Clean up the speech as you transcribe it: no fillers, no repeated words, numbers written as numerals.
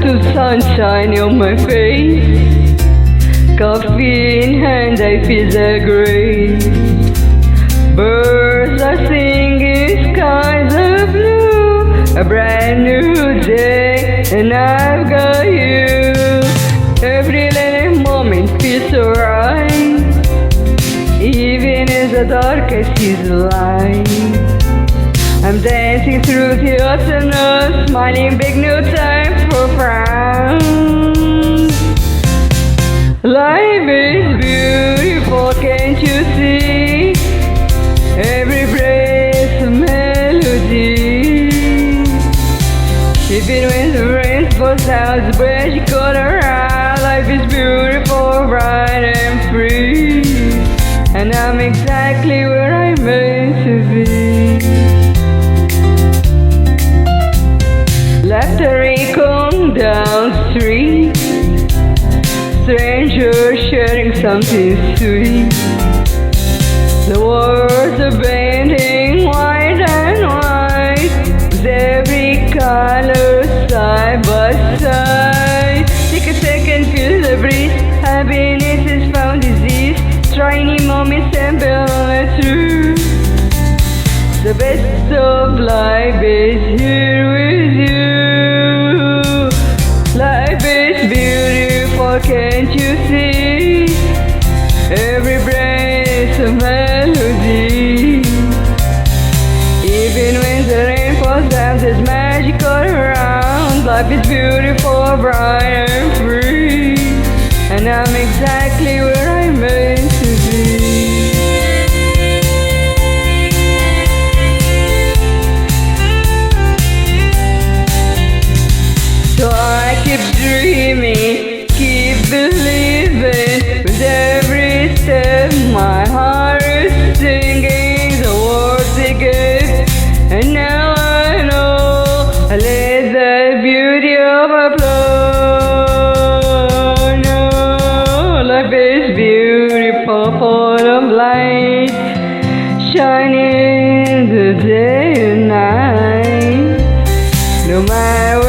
of sunshine on my face. Coffee in hand, I feel the grace. Birds are singing, skies are blue. A brand new day, and I've got you. Every little moment feels so right, even in the dark I see the light. I'm dancing through the afternoon, smiling big, no time for frowns. Life is beautiful, can't you see? Every breath a melody. Even when the rain falls out, the magical around. Life is beautiful, bright and free, and I'm exactly where I'm meant to be. Laughter echoing down the street, strangers sharing something sweet. The words are painting white and white, with every color side by side. Take a second, feel the breeze. Happiness is found disease. Tiny moments and build through. The best of life is here with you. Life is beautiful, can't you see? Every breath a melody. Even when the rain falls down, there's magic all around. Life is beautiful, bright and free, and I'm exactly where I'm meant to be. So I keep dreaming, keep believing. With every step my heart is singing the words it gave. And now I know I let the beauty overflow. No, life is beautiful, full of light, shining the day and night. No matter